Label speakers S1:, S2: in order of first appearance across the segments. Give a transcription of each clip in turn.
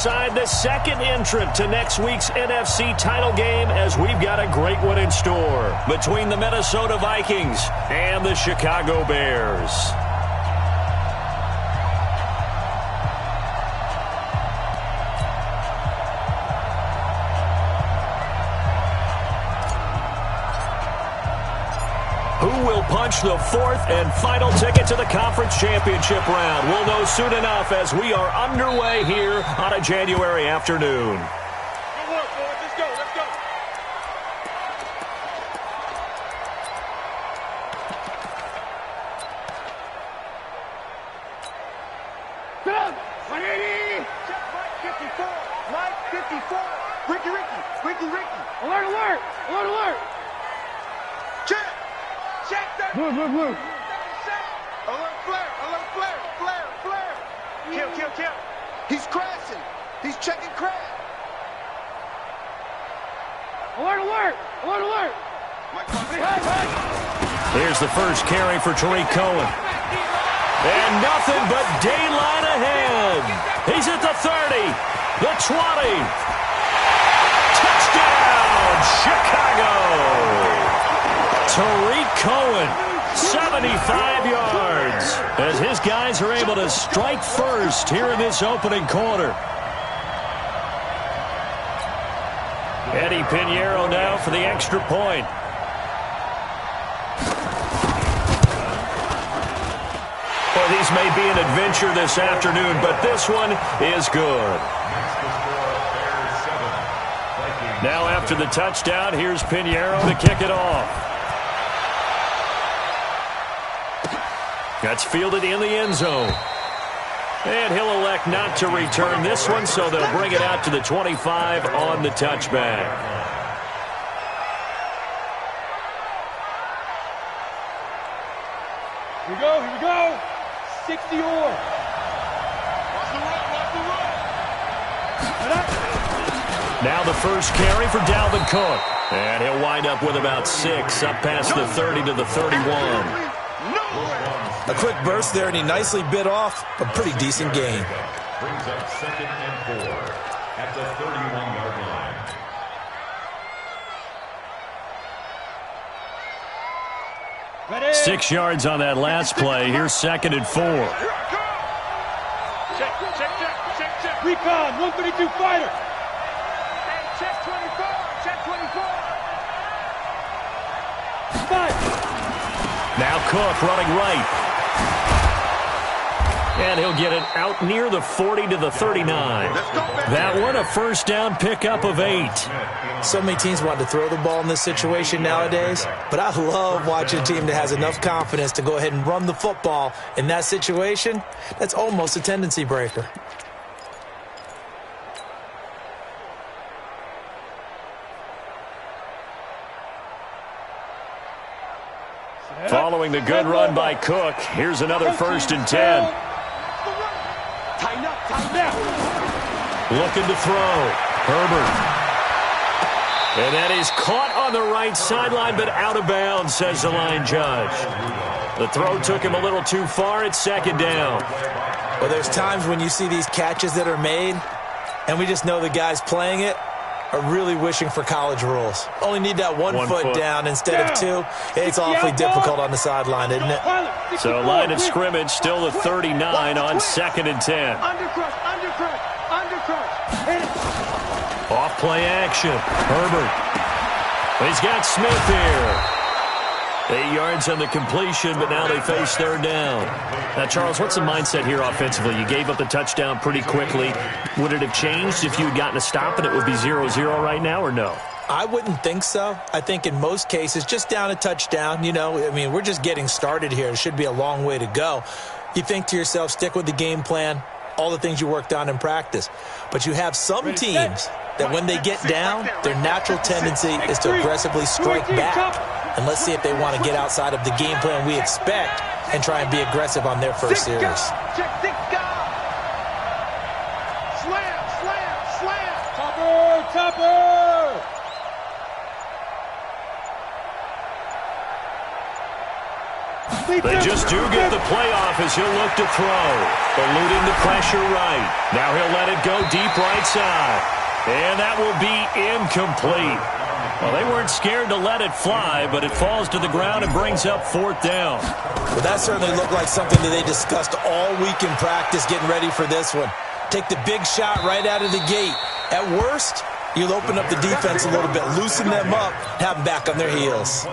S1: Side the second entrant to next week's NFC title game, as we've got a great one in store between the Minnesota Vikings and the Chicago Bears. Who will punch the fourth and final ticket to the conference championship round? We'll know soon enough as we are underway here on a January afternoon.
S2: Good work, boys. Let's go. Let's go. Go. 180. Check Mike 54. Mike 54. Ricky. Alert, alert. Alert, alert. Check. Check that. Blue. Alert, flare. Kill. He's crashing. He's checking crash. Alert.
S1: Here's the first carry for Tariq Cohen. And nothing but daylight ahead. He's at the 30, the 20. Touchdown, Chicago. Tariq Cohen, 75 yards, as his guys are able to strike first here in this opening quarter. Eddie Pinheiro now for the extra point. Well, these may be an adventure this afternoon, but this one is good. Now after the touchdown, here's Pinheiro to kick it off. That's fielded in the end zone. And he'll elect not to return this one, so they'll bring it out to the 25 on the touchback.
S2: Here we go. 60 or. Watch the run.
S1: Now the first carry for Dalvin Cook. And he'll wind up with about 6, up past the 30 to the 31.
S3: A quick burst there, and he nicely bit off a pretty decent gain.
S4: Brings up 2nd and 4 at the 31-yard line.
S2: Ready.
S1: 6 yards on that last play. Here's 2nd and 4.
S2: Check. Recon, 132 fighter. Hey, check 24. 5.
S1: Now Cook running right. And he'll get it out near the 40 to the 39. That one a first down pickup of 8.
S3: So many teams want to throw the ball in this situation nowadays, but I love watching a team that has enough confidence to go ahead and run the football in that situation. That's almost a tendency breaker.
S1: Following the good run by Cook, here's another 1st and 10.
S2: Tighten up.
S1: Looking to throw. Herbert. And that is caught on the right sideline, but out of bounds, says the line judge. The throw took him a little too far. It's 2nd down.
S3: Well, there's times when you see these catches that are made, and we just know the guys playing it are really wishing for college rules. Only need that one foot down instead of 2. It's awfully difficult on the sideline, isn't it?
S1: So line of scrimmage still the 39 on 2nd and 10.
S2: Undercrush. Hit it.
S1: Off play action. Herbert. He's got Smith here. 8 yards on the completion, but now they face 3rd down. Now, Charles, what's the mindset here offensively? You gave up the touchdown pretty quickly. Would it have changed if you had gotten a stop and it would be 0-0 right now, or no?
S3: I wouldn't think so. I think in most cases, just down a touchdown, we're just getting started here. It should be a long way to go. You think to yourself, stick with the game plan, all the things you worked on in practice. But you have some teams that when they get down, their natural tendency is to aggressively strike back. And let's see if they want to get outside of the game plan we expect and try and be aggressive on their first series.
S2: Slam. Topper.
S1: They just do get the playoff as he'll look to throw. Eluding the pressure right. Now he'll let it go deep right side. And that will be incomplete. Well, they weren't scared to let it fly, but it falls to the ground and brings up 4th down.
S3: Well, that certainly looked like something that they discussed all week in practice getting ready for this one. Take the big shot right out of the gate. At worst, you'll open up the defense a little bit, loosen them up, have them back on their heels.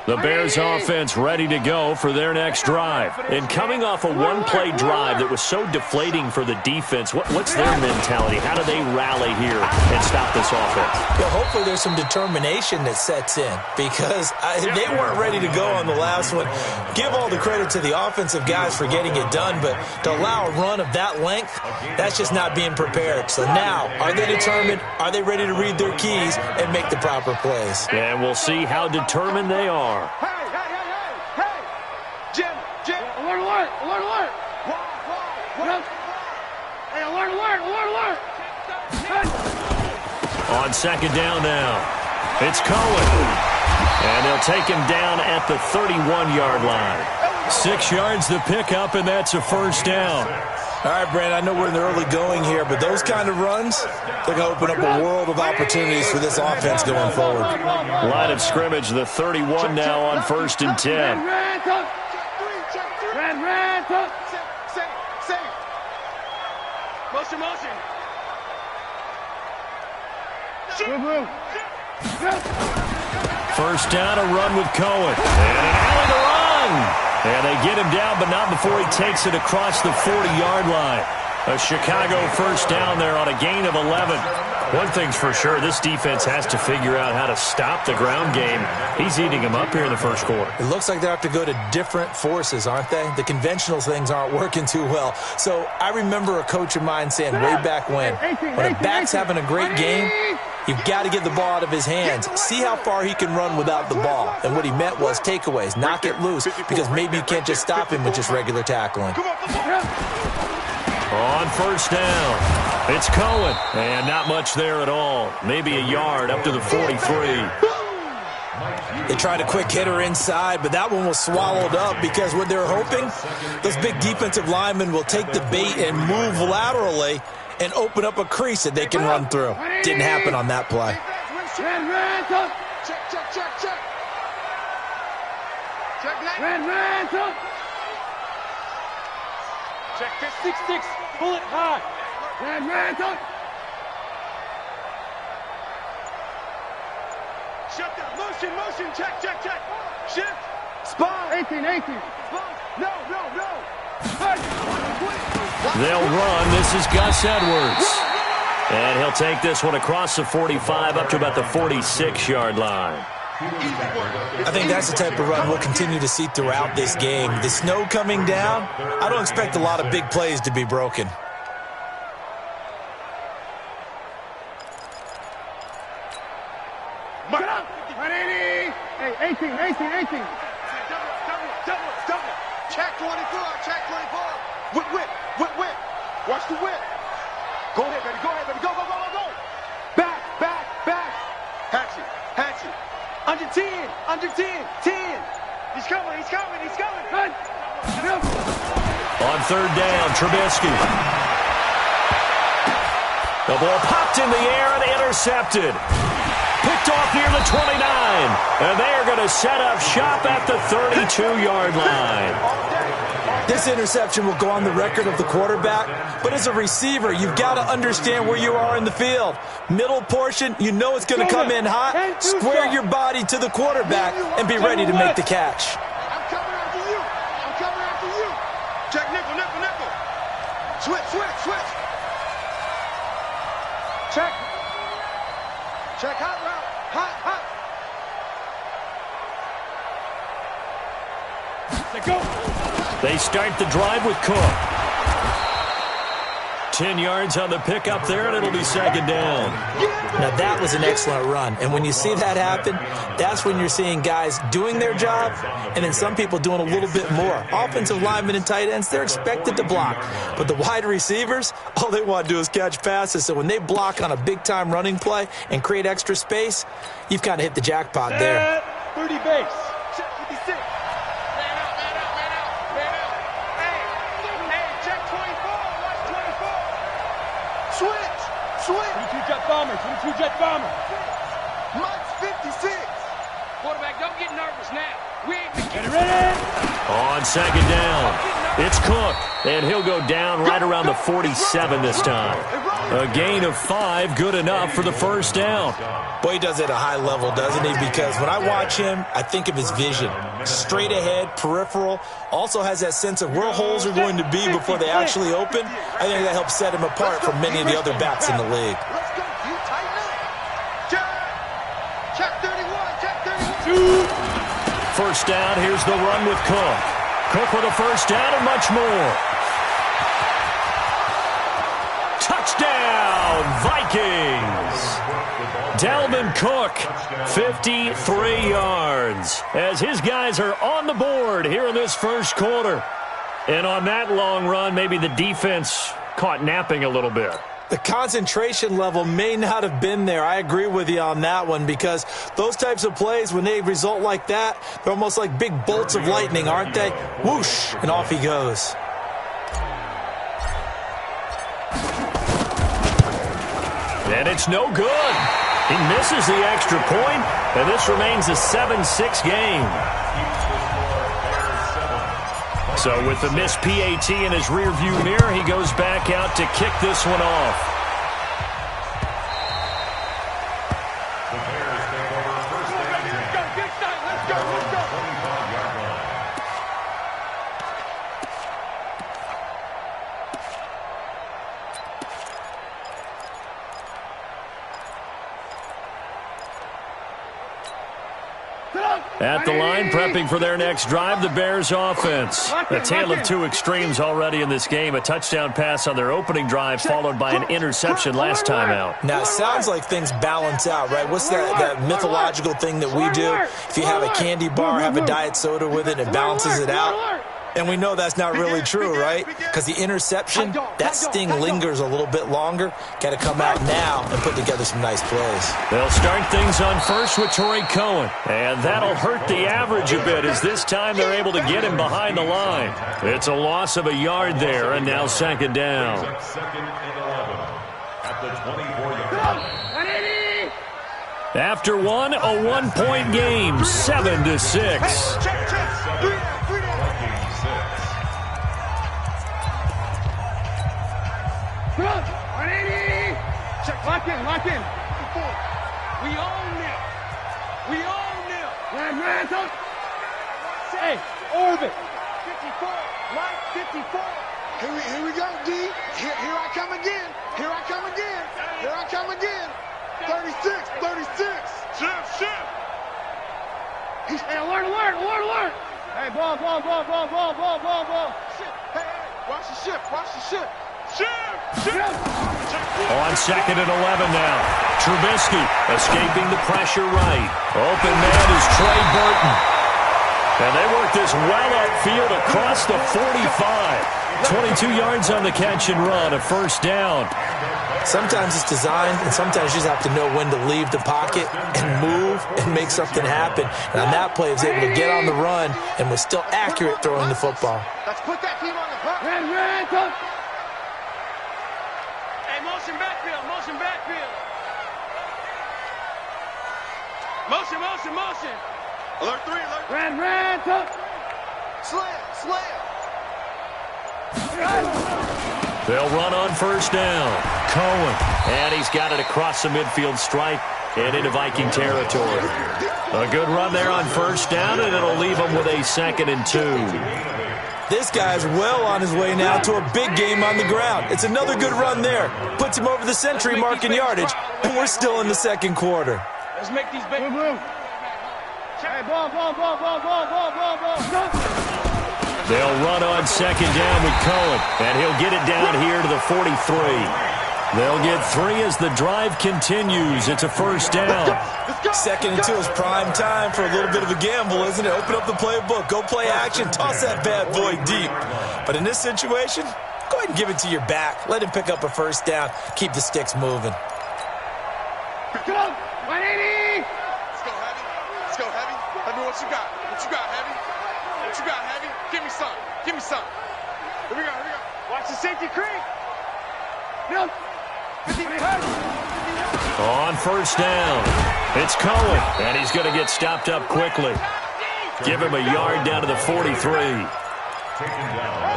S1: The Bears offense ready to go for their next drive. And coming off a one-play drive that was so deflating for the defense, what's their mentality? How do they rally here and stop this offense?
S3: Yeah, hopefully there's some determination that sets in because they weren't ready to go on the last one. Give all the credit to the offensive guys for getting it done, but to allow a run of that length, that's just not being prepared. So now, are they determined? Are they ready to read their keys and make the proper plays?
S1: And we'll see how determined they are.
S2: Hey! Jim! Alert! Hey, alert!
S1: On 2nd down now, it's Cohen. And they'll take him down at the 31-yard line. 6 yards the pickup, and that's a 1st down.
S3: All right, Brandon, I know we're in the early going here, but those kind of runs, they're going to open up a world of opportunities for this offense going forward.
S1: Line of scrimmage, the 31 now on 1st and 10.
S2: Motion.
S1: First down, a run with Cohen. And an alley to run. And they get him down, but not before he takes it across the 40-yard line. A Chicago 1st down there on a gain of 11. One thing's for sure, this defense has to figure out how to stop the ground game. He's eating them up here in the 1st quarter.
S3: It looks like they have to go to different forces, aren't they? The conventional things aren't working too well. So I remember a coach of mine saying way back when a back's having a great game, you've got to get the ball out of his hands. See how far he can run without the ball. And what he meant was takeaways, knock it loose, because maybe you can't just stop him with just regular tackling.
S1: On 1st down, it's Cohen. And not much there at all. Maybe a yard up to the 43.
S3: They tried a quick hitter inside, but that one was swallowed up because what they're hoping, those big defensive linemen will take the bait and move laterally and open up a crease that they can run through. Didn't happen on that play.
S2: Check this. 6-6. Pull it high. Shut down. Motion. Check. Shift. Spot. 18. Spot. No.
S1: They'll run. This is Gus Edwards. And he'll take this one across the 45 up to about the 46-yard line.
S3: I think that's the type of run we'll continue to see throughout this game. The snow coming down, I don't expect a lot of big plays to be broken.
S2: Get up! 180! Hey, 18. Double. Check 24. Whip. Watch the whip. Go ahead, baby. Go. Back. Hatchet. Under 10. 10. He's coming. Run.
S1: On 3rd down, Trubisky. The ball popped in the air and intercepted. Picked off near the 29. And they are going to set up shop at the 32-yard line.
S3: This interception will go on the record of the quarterback, but as a receiver, you've got to understand where you are in the field. Middle portion, you know it's going to come in hot. Square your body to the quarterback and be ready to make the catch.
S2: I'm coming after you. Check nickel. Switch. Check hot route. Hot. Let's go.
S1: They start the drive with Cook. 10 yards on the pickup there, and it'll be second down.
S3: Now, that was an excellent run. And when you see that happen, that's when you're seeing guys doing their job and then some people doing a little bit more. Offensive linemen and tight ends, they're expected to block. But the wide receivers, all they want to do is catch passes. So when they block on a big-time running play and create extra space, you've kind of hit the jackpot there.
S2: 30 base. 56. Switch! 22 jet bomber, 22 jet bomber. Mike's 56.
S5: Quarterback, don't get nervous now. We ain't
S2: Get ready.
S1: On second down, it's Cook, and he'll go down right around the 47 this time. A gain of 5, good enough for the first down.
S3: Boy, he does it at a high level, doesn't he? Because when I watch him, I think of his vision. Straight ahead, peripheral, also has that sense of where holes are going to be before they actually open. I think that helps set him apart from many of the other backs in the league.
S2: Let's go. You tighten up. Check 31. Check 32.
S1: First down, here's the run with Cook. Cook with a first down and much more. Touchdown, Vikings! Dalvin Cook, 53 yards, as his guys are on the board here in this first quarter. And on that long run, maybe the defense caught napping a little bit.
S3: The concentration level may not have been there. I agree with you on that one because those types of plays, when they result like that, they're almost like big bolts of lightning, aren't they? Whoosh, and off he goes.
S1: And it's no good. He misses the extra point, and this remains a 7-6 game. So with the missed PAT in his rearview mirror, he goes back out to kick this one off. At the line, prepping for their next drive, the Bears offense. A tale of two extremes already in this game. A touchdown pass on their opening drive, followed by an interception last time out.
S3: Now, it sounds like things balance out, right? What's that mythological thing that we do? If you have a candy bar, have a diet soda with it, it balances it out. And we know that's not really true, right? Because the interception, that sting lingers a little bit longer. Got to come out now and put together some nice plays.
S1: They'll start things on first with Torrey Cohen. And that'll hurt the average a bit as this time they're able to get him behind the line. It's a loss of a yard there, and now second down.
S4: Second and 11 at the 24-yard line.
S1: After one, a one-point game, 7-6.
S2: Lock in. We own them. Hey, orbit. 54. Right, 54. Here we go, D. Here I come again. 36. Shift. Hey, alert. Hey, ball. Shit. Hey, watch the ship.
S1: On second and 11 now. Trubisky escaping the pressure right. Open man is Trey Burton. And they work this well upfield across the 45. 22 yards on the catch and run, a first down.
S3: Sometimes it's designed, and sometimes you just have to know when to leave the pocket and move and make something happen. And on that play, he was able to get on the run and was still accurate throwing the football.
S2: Let's put that team on the hook. Motion backfield. Motion. Alert 3. Slam.
S1: They'll run on first down. Cohen. And he's got it across the midfield stripe and into Viking territory. A good run there on first down, and it'll leave them with a 2nd and 2.
S3: This guy's well on his way now to a big game on the ground. It's another good run there. Puts him over the century mark in yardage, and we're still in the second quarter.
S2: Let's make these big. Hey, ball.
S1: They'll run on second down with Cohen, and he'll get it down here to the 43. They'll get 3 as the drive continues. It's a first down.
S3: Second and 2 is prime time for a little bit of a gamble, isn't it? Open up the playbook, go play action, toss that bad boy deep. But in this situation, go ahead and give it to your back. Let him pick up a first down. Keep the sticks moving.
S5: Come on, 180.
S2: Let's go, Heavy. Let's go, Heavy. Let me what you got. What you got, Heavy? What you got, Heavy? Give me some. Give me some. Here we go, here we go.
S5: Watch the safety creep. No.
S1: On first down, it's Cohen, and he's going to get stopped up quickly. Give him a yard down to the 43.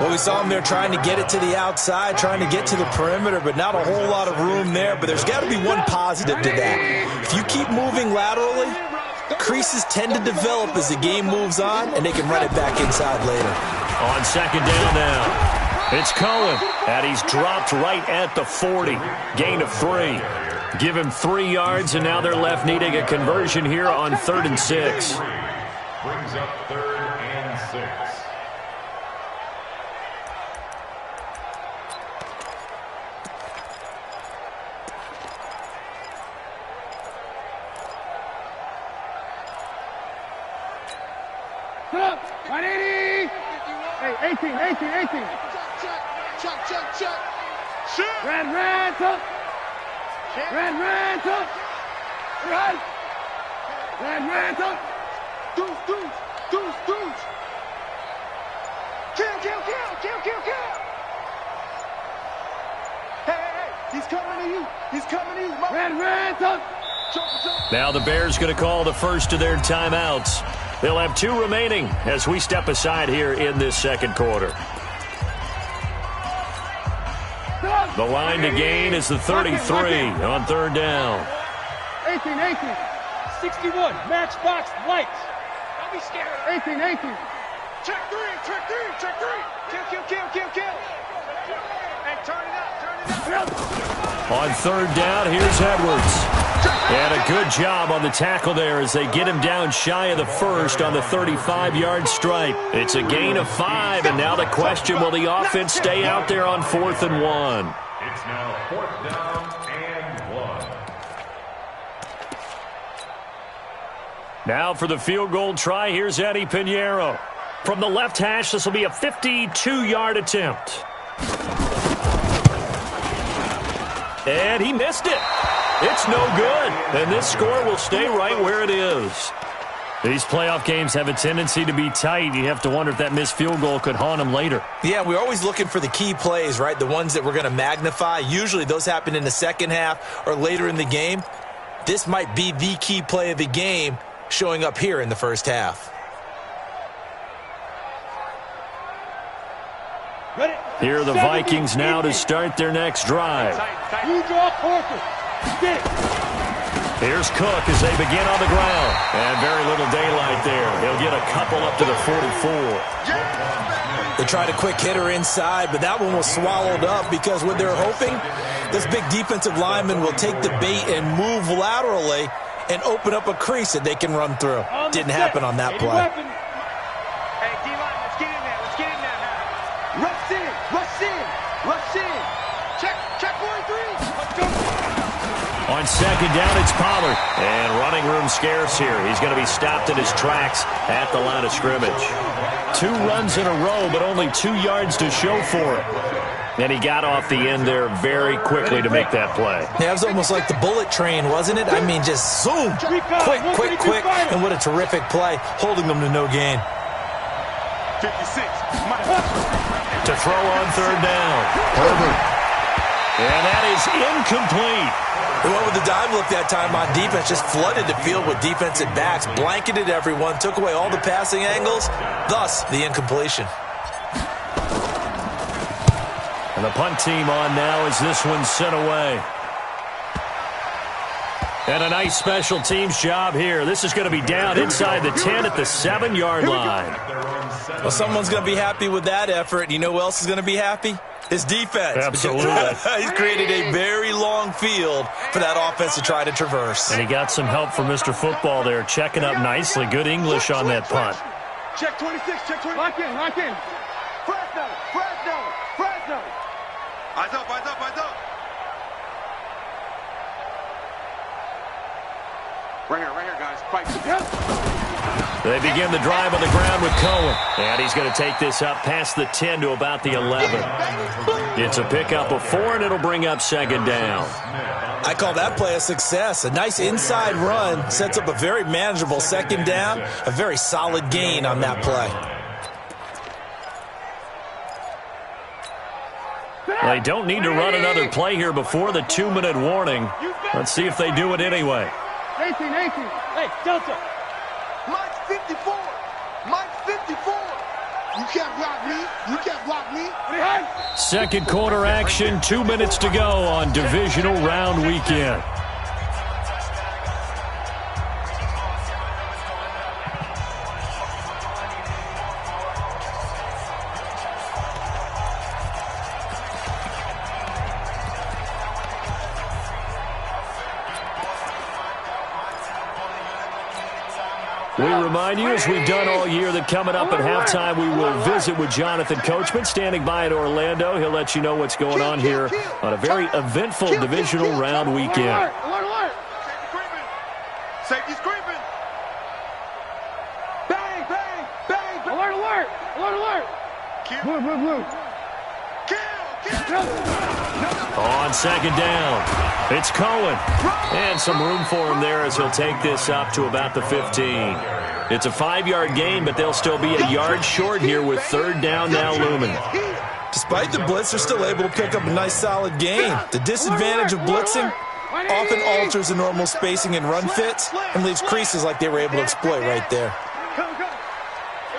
S3: Well, we saw him there trying to get it to the outside, trying to get to the perimeter, but not a whole lot of room there. But there's got to be one positive to that. If you keep moving laterally, creases tend to develop as the game moves on, and they can run it back inside later.
S1: On second down now, it's Cohen, and he's dropped right at the 40. Gain of 3. Give him 3 yards, and now they're left needing a conversion here on 3rd and 6.
S4: Brings up 3rd and 6.
S5: Come on, 180. Hey, 18.
S2: Check. Shoot.
S5: Red, up. Red, up. Run. Red, up. Deuce. Kill.
S2: Hey. He's coming to you.
S5: Red, up.
S2: Jump.
S1: Now the Bears going to call the first of their timeouts. They'll have 2 remaining as we step aside here in this second quarter. The line to gain is the 33 on 3rd down.
S5: 18. 61. Matchbox lights. Don't be scared. 18.
S2: Check three. Kill. Hey, turn it up.
S1: On 3rd down, here's Edwards. And a good job on the tackle there as they get him down shy of the first on the 35-yard stripe. It's a gain of 5, and now the question, will the offense stay out there on 4th and 1?
S4: It's now 4th down and 1.
S1: Now for the field goal try, here's Eddie Pinheiro. From the left hash, this will be a 52-yard attempt. And he missed it. It's no good, and this score will stay right where it is. These playoff games have a tendency to be tight. You have to wonder if that missed field goal could haunt them later.
S3: Yeah, we're always looking for the key plays, right? The ones that we're going to magnify. Usually those happen in the second half or later in the game. This might be the key play of the game showing up here in the first half.
S1: Here are the Vikings now to start their next drive.
S5: You draw Parker.
S1: Here's Cook as they begin on the ground. And very little daylight there. He'll get a couple up to the 44.
S3: They tried a quick hitter inside, but that one was swallowed up because what they're hoping, this big defensive lineman will take the bait and move laterally and open up a crease that they can run through. Didn't happen on that play.
S5: Hey, D-line, let's get in there. Rush in. Check 43. Let's go.
S1: On second down, it's Pollard. And running room scarce here. He's going to be stopped in his tracks at the line of scrimmage. 2 runs in a row, but only 2 yards to show for it. And he got off the end there very quickly to make that play.
S3: Yeah, it was almost like the bullet train, wasn't it? I mean, just zoom. Quick. And what a terrific play, holding them to no gain.
S2: 56.
S1: To throw on third down. Herbert. And that is incomplete.
S3: They went with the dime look that time on defense, just flooded the field with defensive backs, blanketed everyone, took away all the passing angles, thus the incompletion.
S1: And the punt team on now as this one's sent away. And a nice special teams job here. This is going to be down inside the 10 at the 7-yard line.
S3: Well, someone's going to be happy with that effort. You know who else is going to be happy? His defense.
S1: Absolutely.
S3: He's created a very long field for that offense to try to traverse.
S1: And he got some help from Mr. Football there, checking up nicely. Good English on that punt.
S2: Check 26, check 26.
S5: Lock in.
S2: Eyes up, eyes up, eyes up. Right here, guys. Fight.
S1: They begin the drive on the ground with Cohen. And he's going to take this up past the 10 to about the 11. It's a pickup of 4, and it'll bring up second down.
S3: I call that play a success. A nice inside run sets up a very manageable second down. A very solid gain on that play.
S1: They don't need to run another play here before the 2-minute warning. Let's see if they do it anyway.
S5: 18. Hey, Delta.
S2: Mike's 54. Mike's 54. You can't block me. You can't block me.
S1: Second quarter action, 2 minutes to go on divisional round weekend. We remind you, as we've done all year, that coming up at halftime, we will visit with Jonathan Coachman, standing by in Orlando. He'll let you know what's going on here on a very eventful divisional round weekend.
S5: Alert.
S2: Safety's creeping.
S5: Bang. Alert. Blue.
S2: Kill.
S1: On second down, it's Cohen. And some room for him there as he'll take this up to about the 15. It's a 5-yard gain, but they'll still be a yard short here with third down now looming.
S3: Despite the blitz, they're still able to pick up a nice solid gain. The disadvantage of blitzing often alters the normal spacing and run fits and leaves creases like they were able to exploit right there.
S5: Come. Here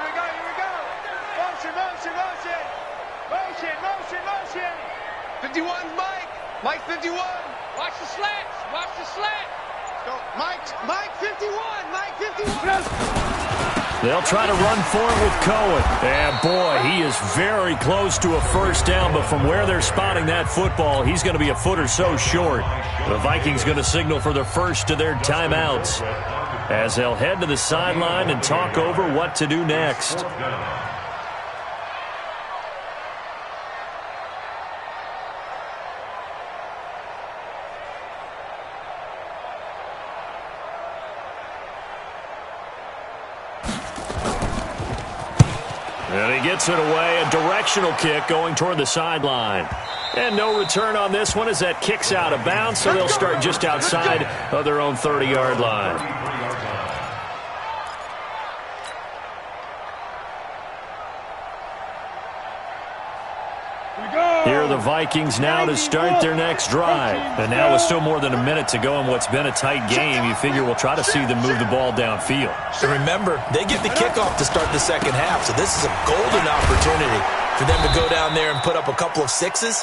S5: we go. Motion.
S2: 51's Mike. Mike 51.
S5: Watch the slats.
S2: Go. Mike 51. Mike 51.
S1: They'll try to run for it with Cohen. And, boy, he is very close to a first down, but from where they're spotting that football, he's going to be a foot or so short. The Vikings going to signal for the first of their timeouts as they'll head to the sideline and talk over what to do next. And he gets it away, a directional kick going toward the sideline. And no return on this one as that kicks out of bounds, so they'll start just outside of their own 30-yard line. Here are the Vikings now to start their next drive. And now with still more than a minute to go in what's been a tight game, you figure we'll try to see them move the ball downfield.
S3: And remember, they get the kickoff to start the second half, so this is a golden opportunity for them to go down there and put up a couple of sixes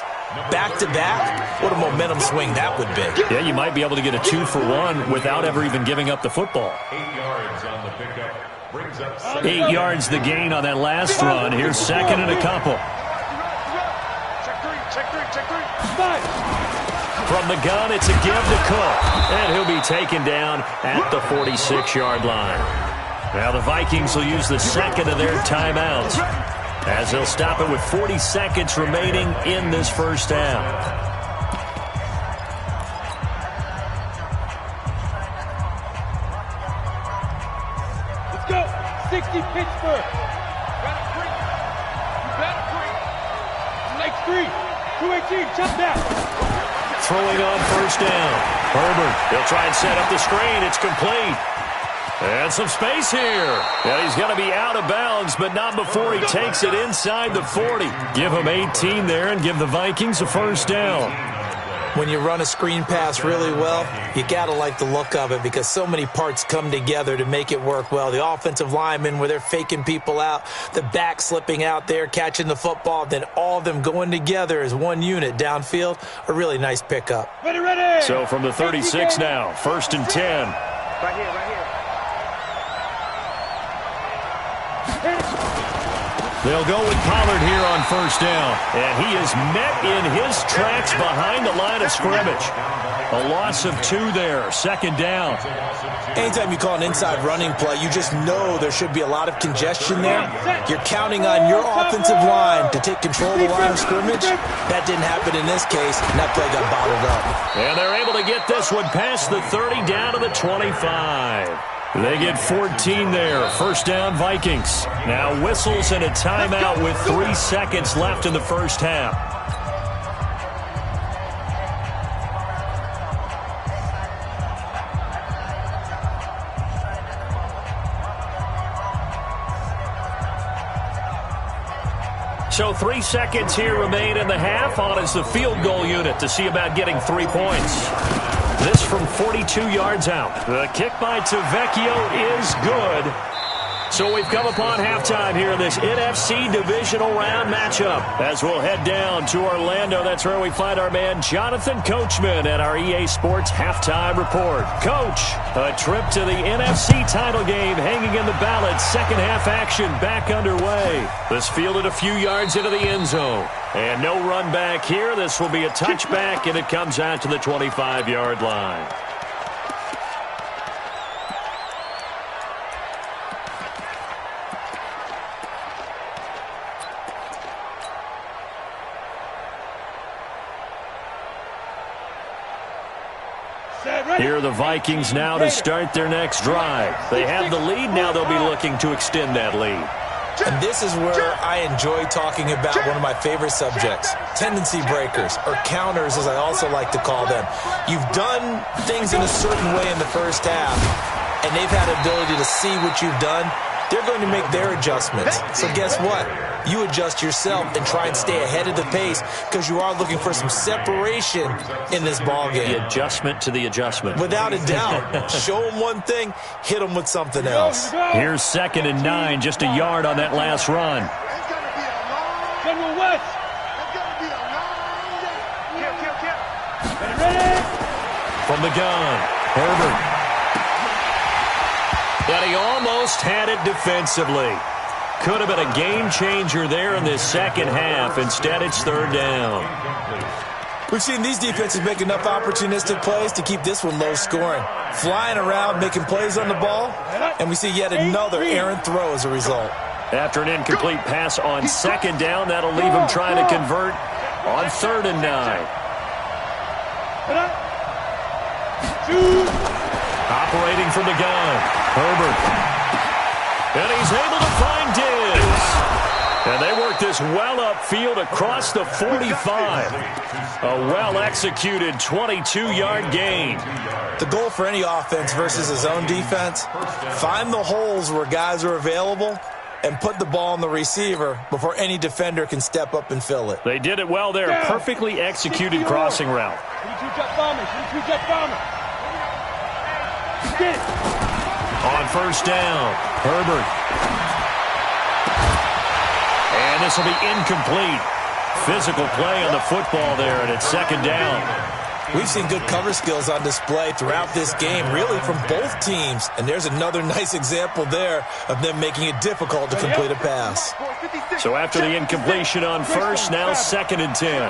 S3: back-to-back. What a momentum swing that would be.
S1: Yeah, you might be able to get a 2-for-1 without ever even giving up the football.
S4: 8 yards on the pickup. Brings up
S1: 8 yards the gain on that last run. Here's second and a couple.
S2: Check three.
S1: From the gun, it's a give to Cook. And he'll be taken down at the 46-yard line. Now the Vikings will use the second of their timeouts as they'll stop it with 40 seconds remaining in this first half.
S5: Let's go. 60 Pittsburgh. You better break. Like 3. 218. Jump back.
S1: Throwing on first down. Herbert, he'll try and set up the screen. It's complete. And some space here. And he's going to be out of bounds, but not before he takes it inside the 40. Give him 18 there and give the Vikings a first down.
S3: When you run a screen pass really well, you got to like the look of it because so many parts come together to make it work well. The offensive linemen where they're faking people out, the back slipping out there, catching the football, then all of them going together as one unit downfield, a really nice pickup.
S5: Ready.
S1: So from the 36 now, 1st and 10.
S2: Right here.
S1: They'll go with Pollard here on first down. And he is met in his tracks behind the line of scrimmage. A loss of 2 there, second down.
S3: Anytime you call an inside running play, you just know there should be a lot of congestion there. You're counting on your offensive line to take control of the line of scrimmage. That didn't happen in this case, and that play got bottled up.
S1: And they're able to get this one past the 30 down to the 25. They get 14 there. First down, Vikings. Now whistles and a timeout with 3 seconds left in the first half. So 3 seconds here remain in the half. On is the field goal unit to see about getting 3 points. This from 42 yards out. The kick by Tavecchio is good. So we've come upon halftime here in this NFC divisional round matchup. As we'll head down to Orlando, that's where we find our man Jonathan Coachman at our EA Sports Halftime Report. Coach, a trip to the NFC title game hanging in the balance. Second half action back underway. This fielded a few yards into the end zone. And no run back here. This will be a touchback, and it comes out to the 25-yard line. Here are the Vikings now to start their next drive. They have the lead. Now they'll be looking to extend that lead.
S3: And this is where I enjoy talking about one of my favorite subjects, tendency breakers, or counters as I also like to call them. You've done things in a certain way in the first half, and they've had the ability to see what you've done. They're going to make their adjustments. So guess what? You adjust yourself and try and stay ahead of the pace because you are looking for some separation in this ballgame.
S1: The adjustment to the adjustment.
S3: Without a doubt. Show them one thing, hit them with something else.
S1: Here's 2nd and 9, just a yard on that last run.
S5: General West.
S1: From the gun, Herbert. And he almost had it defensively. Could have been a game changer there in this second half. Instead, it's 3rd down.
S3: We've seen these defenses make enough opportunistic plays to keep this one low scoring. Flying around, making plays on the ball, and we see yet another errant throw as a result.
S1: After an incomplete pass on 2nd down, that'll leave him trying to convert on 3rd and 9. Operating from the gun, Herbert. And he's able to find Diggs. And they work this well upfield across the 45. A well-executed 22-yard gain.
S3: The goal for any offense versus his own defense, find the holes where guys are available and put the ball on the receiver before any defender can step up and fill it.
S1: They did it well there. Perfectly executed crossing route. On 1st down, Herbert. And this will be incomplete. Physical play on the football there, and it's 2nd down.
S3: We've seen good cover skills on display throughout this game, really from both teams. And there's another nice example there of them making it difficult to complete a pass.
S1: So after the incompletion on 1st, now 2nd and 10.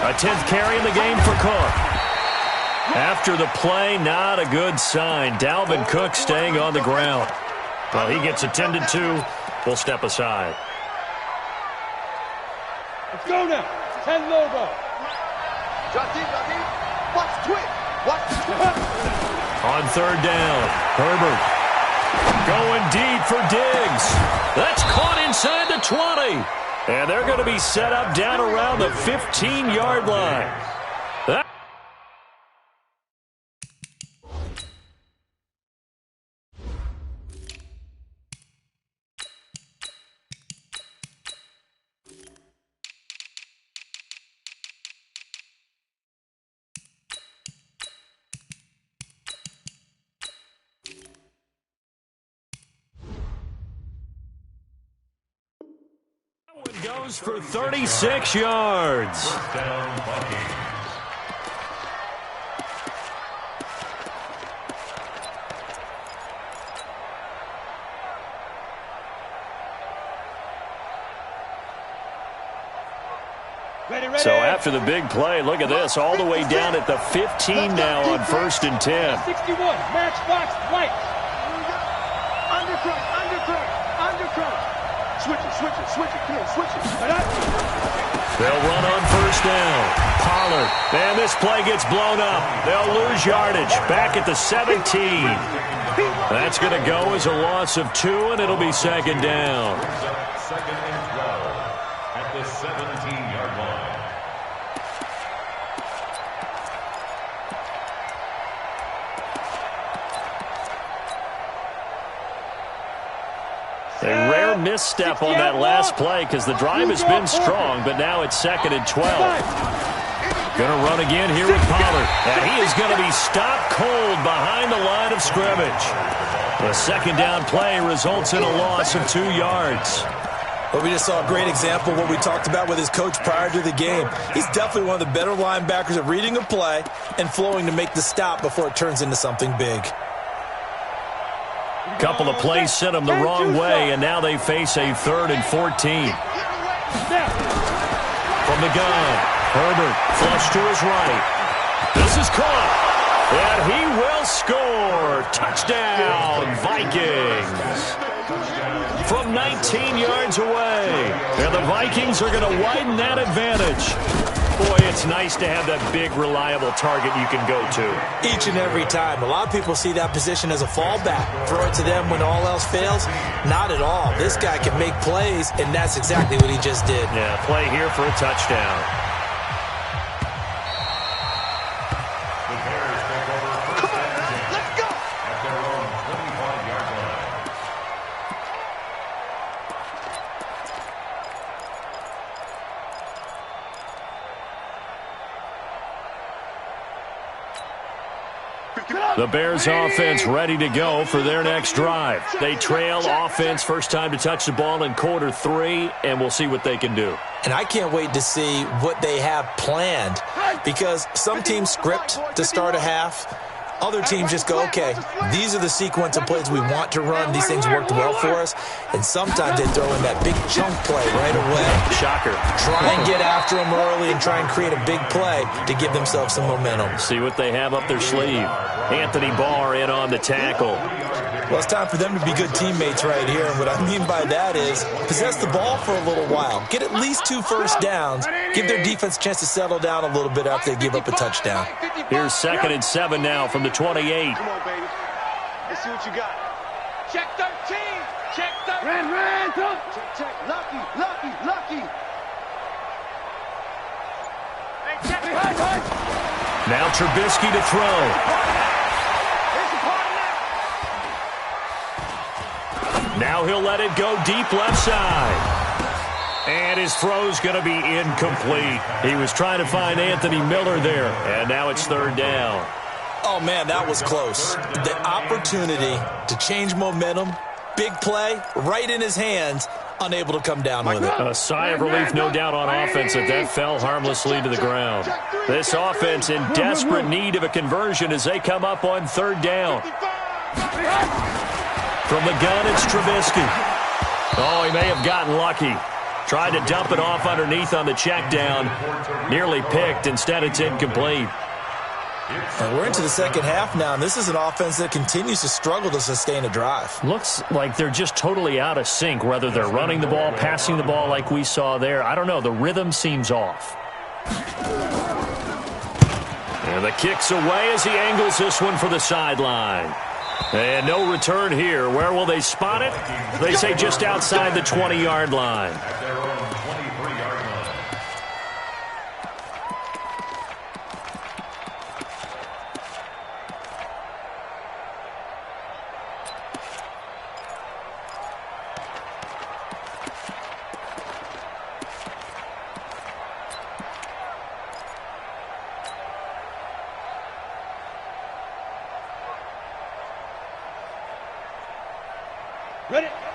S1: A 10th carry in the game for Cook. After the play, not a good sign. Dalvin Cook staying on the ground. Well, he gets attended to. We'll step aside.
S5: Let's go now. 10 logo.
S2: Watch twit.
S1: On 3rd down, Herbert. Going deep for Diggs. That's caught inside the 20. And they're going to be set up down around the 15-yard line. Goes for 36 yards.
S5: Ready.
S1: So after the big play, look at this, all the way down at the 15 now on 1st and 10.
S5: 61, match box, right. Undercut. Switch it, come on, switch it.
S1: They'll run on 1st down. Pollard, and this play gets blown up. They'll lose yardage back at the 17. That's going to go as a loss of 2, and it'll be 2nd down.
S4: 2nd and 12 at the 17-yard line.
S1: A rare misstep on that last play because the drive has been strong, but now it's 2nd and 12. Going to run again here with Pollard. And he is going to be stopped cold behind the line of scrimmage. The 2nd down play results in a loss of 2 yards.
S3: Well, we just saw a great example of what we talked about with his coach prior to the game. He's definitely one of the better linebackers at reading a play and flowing to make the stop before it turns into something big.
S1: Couple of plays sent them the wrong way, and now they face a 3rd and 14. From the gun, Herbert flush to his right. This is caught, and he will score. Touchdown, Vikings. From 19 yards away, and the Vikings are going to widen that advantage. Boy, it's nice to have that big, reliable target you can go to.
S3: Each and every time. A lot of people see that position as a fallback. Throw it to them when all else fails. Not at all. This guy can make plays, and that's exactly what he just did.
S1: Yeah, play here for a touchdown.
S4: The Bears take over 1st and 10. Let's go! At their own 25-yard line.
S1: The Bears offense ready to go for their next drive. They trail offense, first time to touch the ball in quarter 3, and we'll see what they can do.
S3: And I can't wait to see what they have planned, because some teams script to start a half. Other teams just go, okay, these are the sequence of plays we want to run. These things worked well for us. And sometimes they throw in that big chunk play right away.
S1: Shocker.
S3: Try and get after them early and try and create a big play to give themselves some momentum.
S1: See what they have up their sleeve. Anthony Barr in on the tackle.
S3: Well, it's time for them to be good teammates right here. And what I mean by that is possess the ball for a little while. Get at least 2 first downs. Give their defense a chance to settle down a little bit after they give up a touchdown.
S1: Here's 2nd and 7 now from the 28.
S2: Come on, baby. Let's see what you got.
S5: Check 13. Check 13.
S2: Ran. Check. Lucky.
S5: Hey, check. Hey.
S1: Now Trubisky to throw.
S2: Here's the part now.
S1: Now he'll let it go deep left side. And his throw's going to be incomplete. He was trying to find Anthony Miller there, and now it's 3rd down.
S3: Oh, man, that was close. The opportunity to change momentum, big play, right in his hands, unable to come down with it.
S1: A sigh of relief, no doubt, on offense that fell harmlessly to the ground. This offense in desperate need of a conversion as they come up on 3rd down. From the gun, it's Trubisky. Oh, he may have gotten lucky. Tried to dump it off underneath on the check down. Nearly picked. Instead, it's incomplete.
S3: And we're into the 2nd half now, and this is an offense that continues to struggle to sustain a drive.
S1: Looks like they're just totally out of sync, whether they're running the ball, passing the ball like we saw there. I don't know. The rhythm seems off. And the kick's away as he angles this one for the sideline. And no return here. Where will they spot it? They say just outside the 20-yard line.
S4: At their own 23-yard line.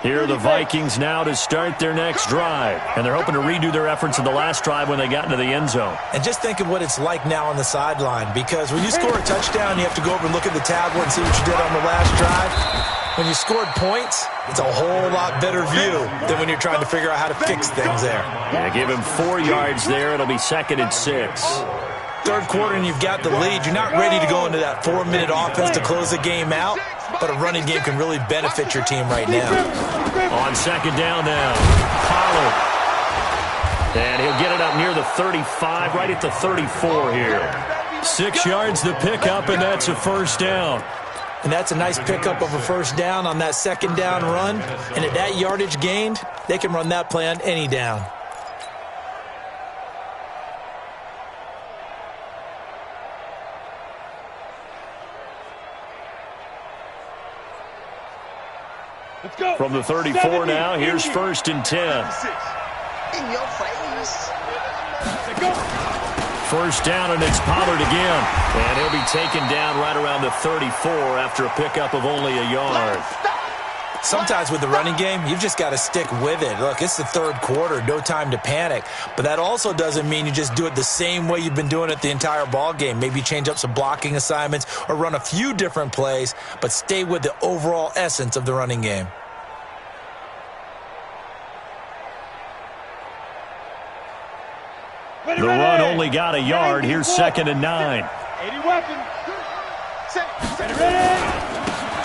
S1: Here are the Vikings now to start their next drive. And they're hoping to redo their efforts in the last drive when they got into the end zone.
S3: And just think of what it's like now on the sideline, because when you score a touchdown, you have to go over and look at the tablet and see what you did on the last drive. When you scored points, it's a whole lot better view than when you're trying to figure out how to fix things there.
S1: Yeah, give him 4 yards there. It'll be 2nd and 6.
S3: Third quarter and you've got the lead. You're not ready to go into that 4-minute offense to close the game out, but a running game can really benefit your team right now.
S1: On 2nd down now, Pollard. And he'll get it up near the 35, right at the 34 here. 6 yards to pick up, and that's a 1st down.
S3: And that's a nice pickup of a 1st down on that 2nd down run. And at that yardage gained, they can run that play on any down.
S5: Let's go.
S1: From the 34 now, here's 1st and 10.
S5: In your face. Let's go.
S1: 1st down, and it's Pollard again. And he'll be taken down right around the 34 after a pickup of only a yard.
S3: Sometimes with the running game, you've just got to stick with it. Look, it's the 3rd quarter, no time to panic. But that also doesn't mean you just do it the same way you've been doing it the entire ball game. Maybe change up some blocking assignments or run a few different plays, but stay with the overall essence of the running game.
S1: The run only got a yard. Here's 2nd and 9.
S5: 80 weapons. Ready.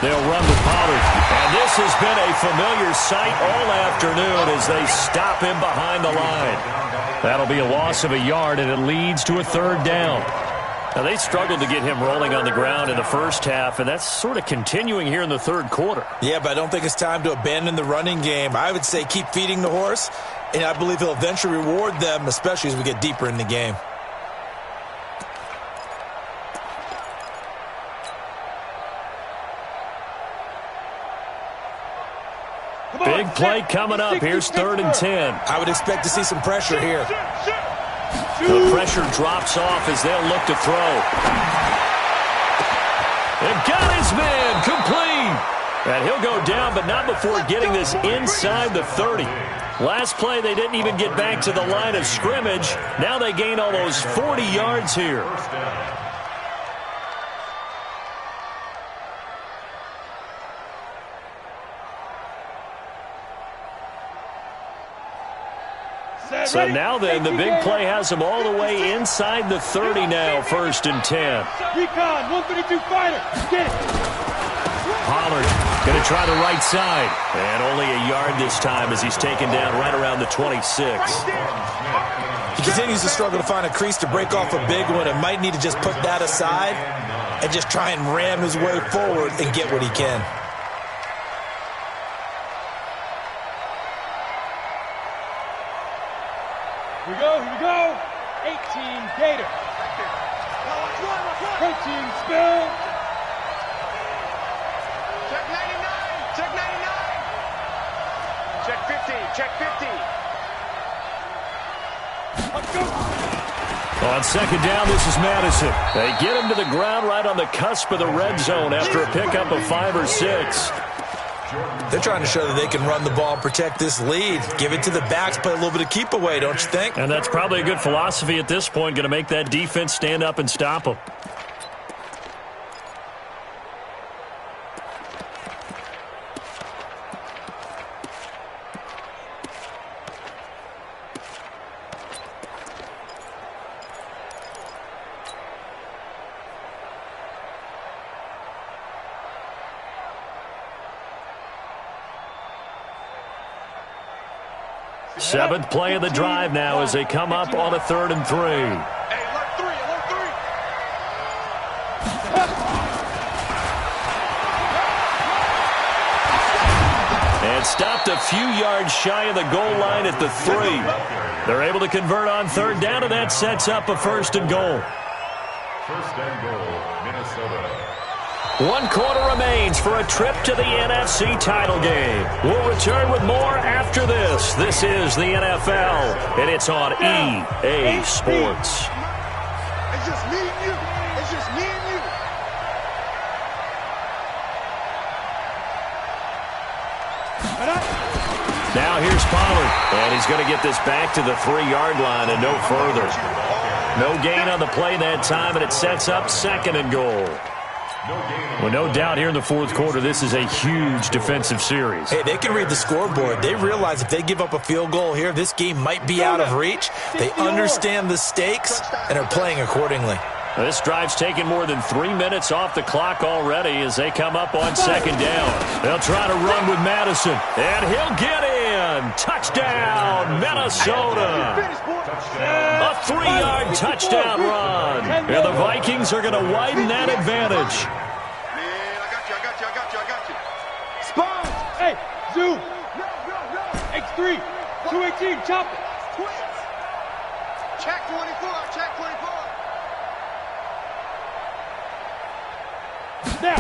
S1: They'll run to Pollard. And this has been a familiar sight all afternoon as they stop him behind the line. That'll be a loss of a yard, and it leads to a 3rd down. Now, they struggled to get him rolling on the ground in the first half, and that's sort of continuing here in the 3rd quarter.
S3: Yeah, but I don't think it's time to abandon the running game. I would say keep feeding the horse, and I believe he'll eventually reward them, especially as we get deeper in the game.
S1: Big play coming up. Here's 3rd and 10.
S3: I would expect to see some pressure here.
S1: The pressure drops off as they'll look to throw. And got his man complete. And he'll go down, but not before getting this inside the 30. Last play, they didn't even get back to the line of scrimmage. Now they gain almost 40 yards here. So now then, the big play has them all the way inside the 30 now, 1st and 10.
S5: Recon, 132 fighter. Get it.
S1: Pollard going to try the right side. And only a yard this time as he's taken down right around the 26.
S3: He continues to struggle to find a crease to break off a big one and might need to just put that aside and just try and ram his way forward and get what he can.
S5: Here we go. 18 Gator. 13 Spill.
S2: Check 99. Check 99. Check 50. Check 50.
S5: Let's go.
S1: On 2nd down, this is Madison. They get him to the ground right on the cusp of the red zone after a pickup of 5 or 6.
S3: They're trying to show that they can run the ball and protect this lead. Give it to the backs, play a little bit of keep away, don't you think?
S1: And that's probably a good philosophy at this point, going to make that defense stand up and stop them. Seventh play of the drive now as they come up on a 3rd and 3.
S2: Hey, alert 3, alert 3.
S1: And stopped a few yards shy of the goal line at the 3. They're able to convert on 3rd down, and that sets up a 1st and goal.
S4: 1st and goal, Minnesota.
S1: 1 quarter remains for a trip to the NFC title game. We'll return with more after this. This is the NFL, and it's on EA Sports.
S2: It's just me and you. It's just me and you.
S1: Now here's Pollard, and he's going to get this back to the 3-yard line and no further. No gain on the play that time, and it sets up 2nd and goal. Well, no doubt here in the fourth quarter, this is a huge defensive series.
S3: Hey, they can read the scoreboard. They realize if they give up a field goal here, this game might be out of reach. They understand the stakes and are playing accordingly.
S1: This drive's taken more than 3 minutes off the clock already as they come up on second down. They'll try to run with Madison, and he'll get in. Touchdown, Minnesota. A 3-yard touchdown run. And the Vikings are going to widen that advantage.
S2: Man, I got you.
S5: Spawn! Hey, zoom! X3, 218, chop it!
S2: Check 24, check 24.
S5: Now!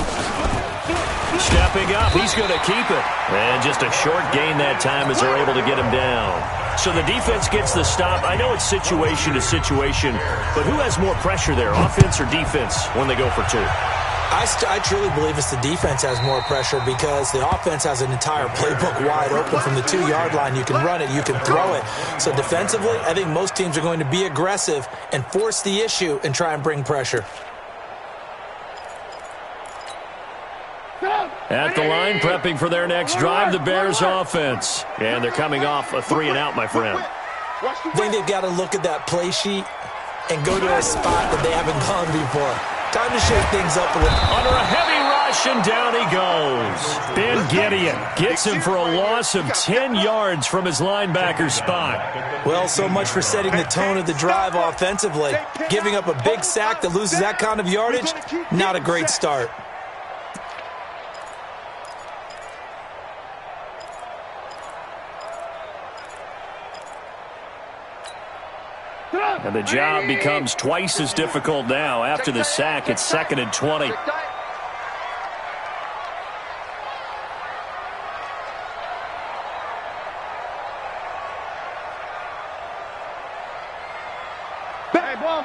S1: Stepping up, he's going to keep it. And just a short gain that time as they're able to get him down. So the defense gets the stop. I know it's situation to situation, but who has more pressure there, offense or defense, when they go for two?
S3: I truly believe it's the defense has more pressure because the offense has an entire playbook wide open from the 2-yard line. You can run it, you can throw it. So defensively, I think most teams are going to be aggressive and force the issue and try and bring pressure.
S1: At the line, prepping for their next drive, the Bears offense. And they're coming off a 3-and-out, my friend.
S3: I think they've got to look at that play sheet and go to a spot that they haven't gone before. Time to shake things up a little.
S1: Under a heavy rush, and down he goes. Ben Gideon gets him for a loss of 10 yards from his linebacker spot.
S3: Well, so much for setting the tone of the drive offensively. Giving up a big sack that loses that kind of yardage, not a great start.
S1: And the job becomes twice as difficult now. After the sack, it's 2nd and 20.
S5: Hey, ball.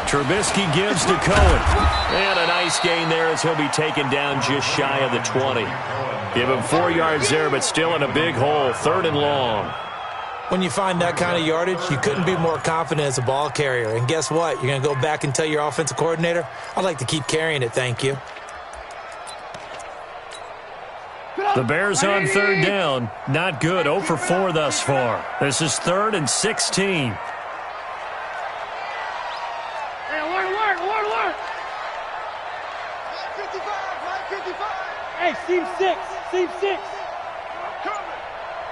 S1: Trubisky gives to Cohen. And a nice gain there as he'll be taken down just shy of the 20. Give him 4 yards there, but still in a big hole. 3rd and long.
S3: When you find that kind of yardage, you couldn't be more confident as a ball carrier. And guess what? You're going to go back and tell your offensive coordinator, I'd like to keep carrying it, thank you.
S1: The Bears on 3rd down. Not good. 0 for 4 thus far. This is 3rd and 16.
S5: Alert! Hey, seam 6.
S2: Coming.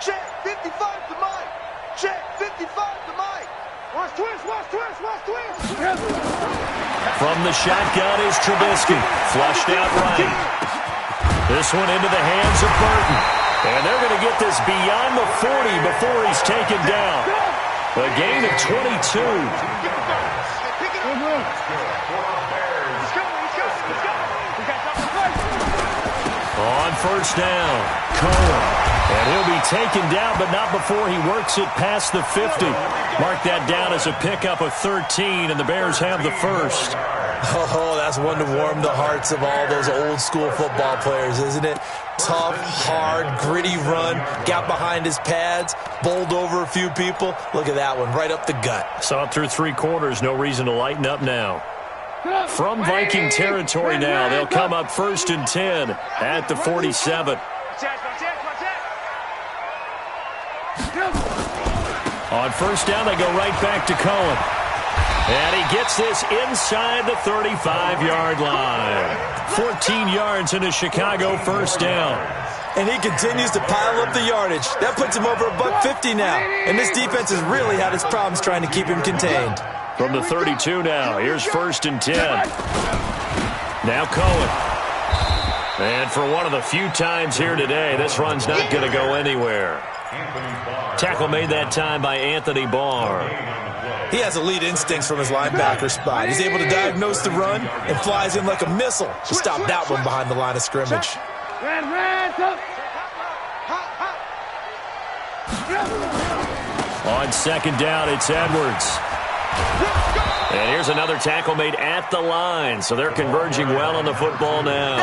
S2: Check 55 to Mike. Check 55 to Mike. Watch twist.
S1: From the shotgun is Trubisky. Flushed out right. This one into the hands of Burton. And they're going to get this beyond the 40 before he's taken down. A gain of 22. On 1st down, Cohen. And he'll be taken down, but not before he works it past the 50. Mark that down as a pickup of 13, and the Bears have the first.
S3: Oh, that's one to warm the hearts of all those old school football players, isn't it? Tough, hard, gritty run, got behind his pads, bowled over a few people. Look at that one, right up the gut.
S1: Saw it through 3 quarters, no reason to lighten up now. From Viking territory now, they'll come up 1st and 10 at the 47. On 1st down, they go right back to Cohen. And he gets this inside the 35-yard line. 14 yards into Chicago 1st down.
S3: And he continues to pile up the yardage. That puts him over $150 now. And this defense has really had its problems trying to keep him contained.
S1: From the 32 now, here's 1st and 10. Now Cohen. And for one of the few times here today, this run's not going to go anywhere. Tackle made that time by Anthony Barr.
S3: He has elite instincts from his linebacker spot. He's able to diagnose the run and flies in like a missile to stop that one behind the line of scrimmage.
S1: On 2nd down, it's Edwards. And here's another tackle made at the line, so they're converging well on the football now.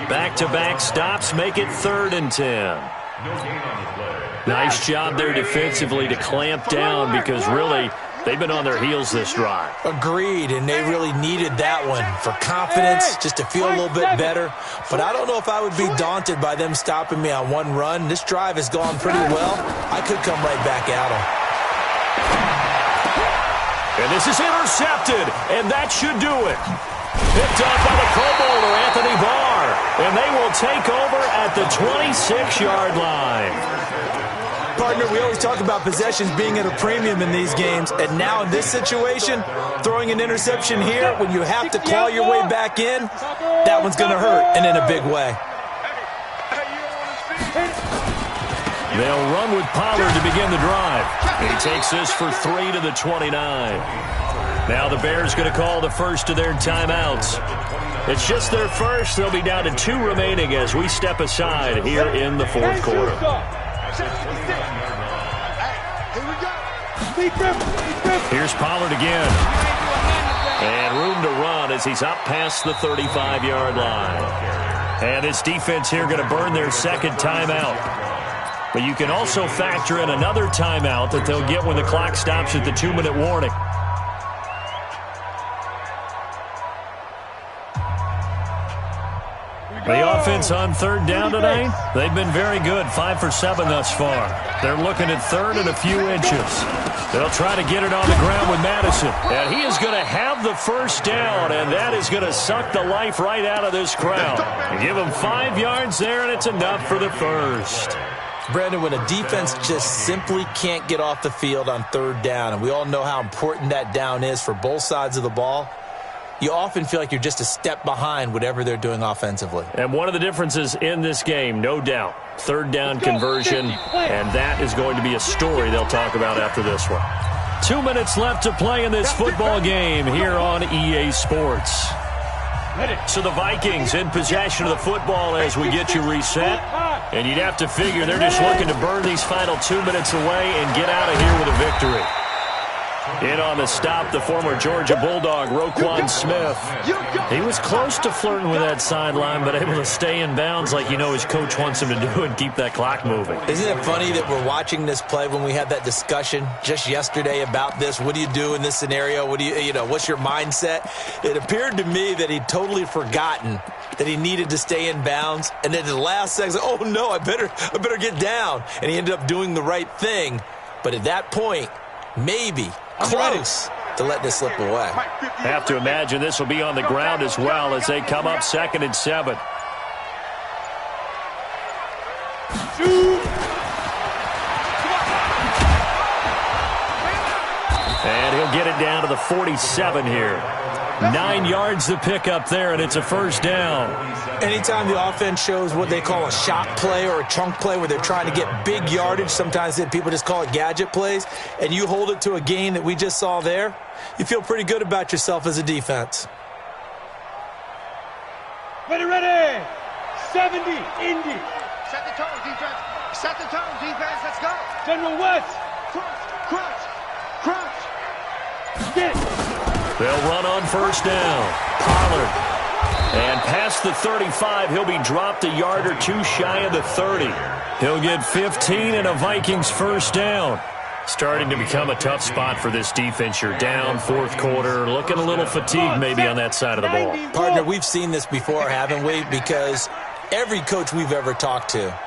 S1: Back-to-back stops make it 3rd and 10.
S4: No gain on the play.
S1: Nice job there defensively to clamp down because really they've been on their heels this drive.
S3: Agreed, and they really needed that one for confidence, just to feel a little bit better. But I don't know if I would be daunted by them stopping me on one run. This drive has gone pretty well. I could come right back at them.
S1: And this is intercepted, and that should do it. Picked up by the Pro Bowler, Anthony Barr. And they will take over at the 26-yard line.
S3: Partner, we always talk about possessions being at a premium in these games, and now in this situation, throwing an interception here when you have to claw your way back in, that one's going to hurt, and in a big way.
S1: They'll run with Pollard to begin the drive. He takes this for 3 to the 29. Now the Bears going to call the first of their timeouts. It's just their first. They'll be down to 2 remaining as we step aside here in the fourth quarter. Here's Pollard again. And room to run as he's up past the 35-yard line. And this defense here going to burn their second timeout. But you can also factor in another timeout that they'll get when the clock stops at the 2-minute warning. The offense on third down tonight, they've been very good, 5 for 7 thus far. They're looking at third and a few inches. They'll try to get it on the ground with Madison. And he is going to have the first down, and that is going to suck the life right out of this crowd. Give him 5 yards there, and it's enough for the first.
S3: Brandon, when a defense just simply can't get off the field on third down, and we all know how important that down is for both sides of the ball, you often feel like you're just a step behind whatever they're doing offensively.
S1: And one of the differences in this game, no doubt, third down conversion, and that is going to be a story they'll talk about after this one. 2 minutes left to play in this football game here on EA Sports. So the Vikings in possession of the football as we get you reset. And you'd have to figure they're just looking to burn these final 2 minutes away and get out of here with a victory. In on the stop, the former Georgia Bulldog, Roquan Smith. He was close to flirting with that sideline, but able to stay in bounds like you know his coach wants him to do and keep that clock moving.
S3: Isn't it funny that we're watching this play when we had that discussion just yesterday about this? What do you do in this scenario? What do you know, what's your mindset? It appeared to me that he'd totally forgotten that he needed to stay in bounds, and then at the last second, oh no, I better get down. And he ended up doing the right thing. But at that point, maybe close to let this slip away.
S1: Have to imagine this will be on the ground as well as they come up 2nd and 7. And he'll get it down to the 47 here. 9 yards to pick up there, and it's a first down.
S3: Anytime the offense shows what they call a shot play or a chunk play where they're trying to get big yardage, sometimes people just call it gadget plays, and you hold it to a gain that we just saw there, you feel pretty good about yourself as a defense.
S5: Ready. 70, Indy.
S2: Set the tone, defense. Set the tone, defense. Let's go.
S5: General West.
S2: Crunch.
S5: Get it.
S1: They'll run on first down. Pollard. And past the 35, he'll be dropped a yard or two shy of the 30. He'll get 15 and a Vikings first down. Starting to become a tough spot for this defense. You're down fourth quarter, looking a little fatigued maybe on that side of the ball.
S3: Partner, we've seen this before, haven't we? Because every coach we've ever talked to